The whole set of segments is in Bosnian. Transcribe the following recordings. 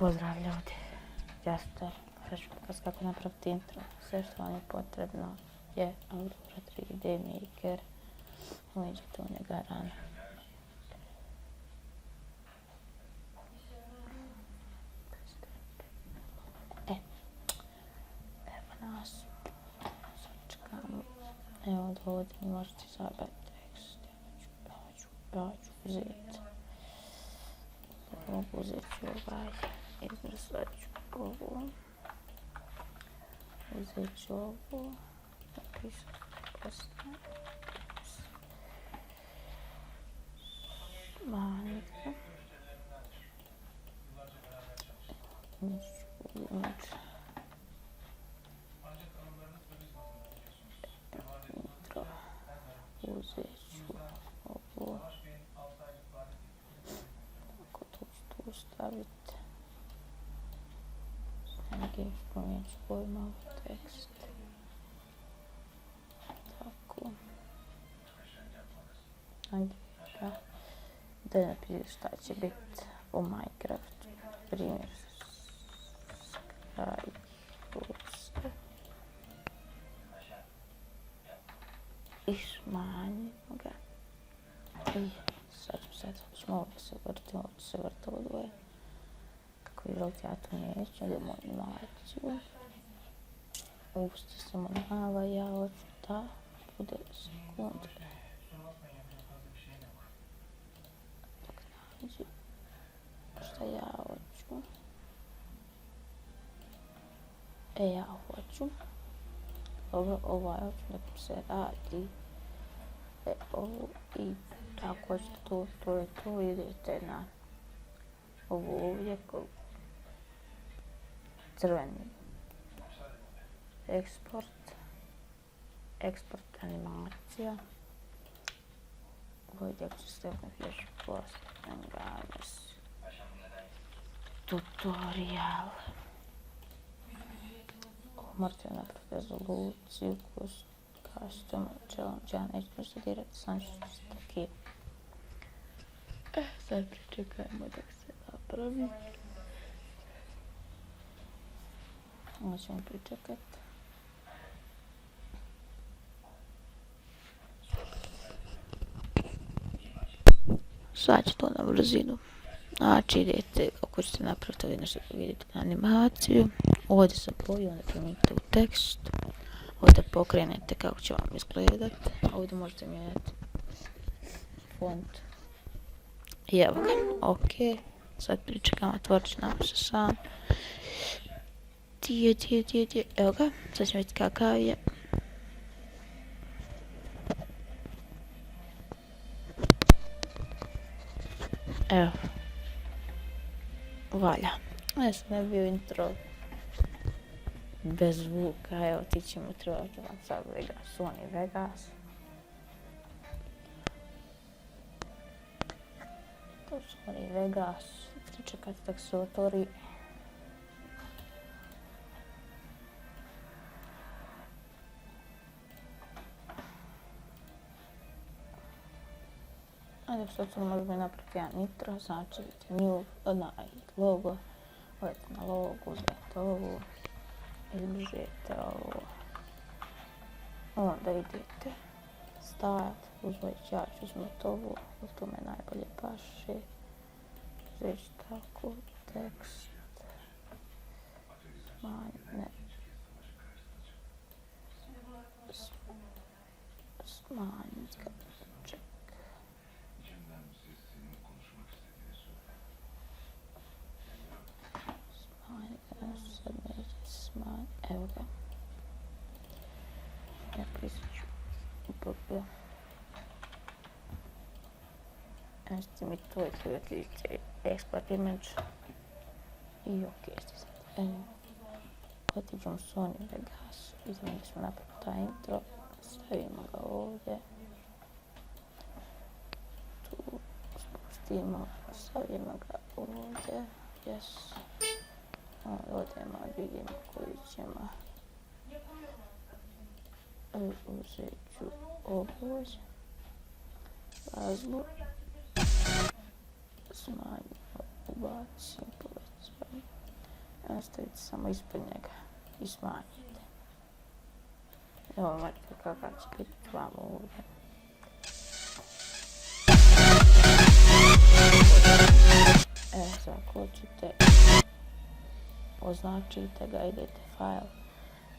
Pozdrav ljudi, ja sam sad ću pokazati kako napraviti intro. Sve što vam je potrebno je Aurora 3D Maker. Uđite u njega rano. Evo nas. Sad čekamo. Evo ovdje mi možete izabrati tekst. Ja ću uzeti. Mogu uzeti izbrisat ću ovu. Uzet ću ovu. Napisat postaje. Smanjite. Intro. Uzet ću ovu. Ako tu ću tu staviti. Snage promijenit ću boju malo tekst. Tako. Angira. Da napiši šta će biti u Minecraftu. Primjer. Skybox. I smanjimo ga. I sad ćemo ovdje se vrti ovo dvoje. Kako je želiti, ja to neću, idemo u animaciju. Upusti samo nava, ja hoću da bude sekunde. Dok nađi šta ja hoću. Ja hoću. Ovaj hoću da se radi. Ovo i tako hoćete to idete na ovo ovdje crveni eksport animacija. Ovdje ću staviti još postavljam games tutorial. Morate napraviti rezoluciju custom challenge. Ja neću nešto dirati, sam ću taki. Sad pričekajmo dok se napravi. Ovo ćemo pričekati. Sad ću to na brzinu. Znači idete, ako ćete napraviti ovdje nešto, vidite na animaciju. Ovdje sam boju, onda promijenite u tekst. Ovdje pokrenete kako će vam izgledati. Ovdje možete mijenjati font. I evo ga, ok. Sad pričekam, otvorit će nam se sam. Evo ga, sad ćemo vidjeti kakav je. Evo. Valja. Ja sam ne bio intro bez zvuka, evo ti ćemo trebati vam sad Vegas, Sony Vegas. To Sony Vegas, pričekajte dok se otvori. Ajde što ćemo možemo napraviti jedan intro, znači vidite new, logo, odete na logo, uzmete ovo, izbrižete ovo, onda idete start, ja ću uzmeti ovo, to me najbolje paše, uzet ću tako, tekst, smanjit ga. Evo ga. Ja pisat ću BB. Znači mi to vidite export image. I ok, otiđemo Sony Vegas. Vidimo da smo napravili taj intro. Stavimo ga ovdje. Tu spustimo, stavimo ga ovdje. Yes. Odemo, vidimo koji ćemo. Uzet ću ovo. Glazbu. Smanjimo, ubacimo, povećamo. Ostavite samo ispod njega i smanjite. Evo vidite kakav će biti vam ovdje. Zaključite, označite ga, idete file,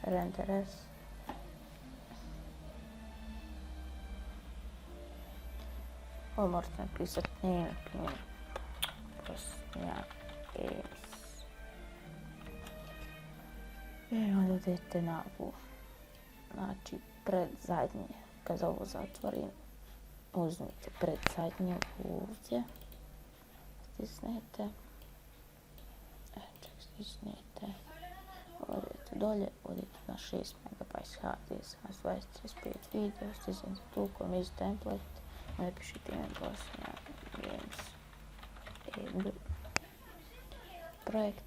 render as. Ovo možete napisati name, primjer, Bosnija Games. I onda idete na ovu, znači predzadnje, kad ovo zatvorim, uzmite predzadnje ovdje, stisnete, stisnete, odete dolje, odete na 6 MB hard disk, na 2035 video, stisnete tu commit template, napišite ime Bosnija Games, projekt,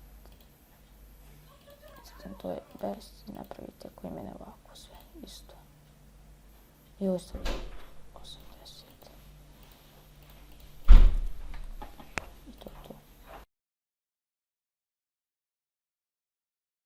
to je best, napravite ako imene ovako sve isto i ostavite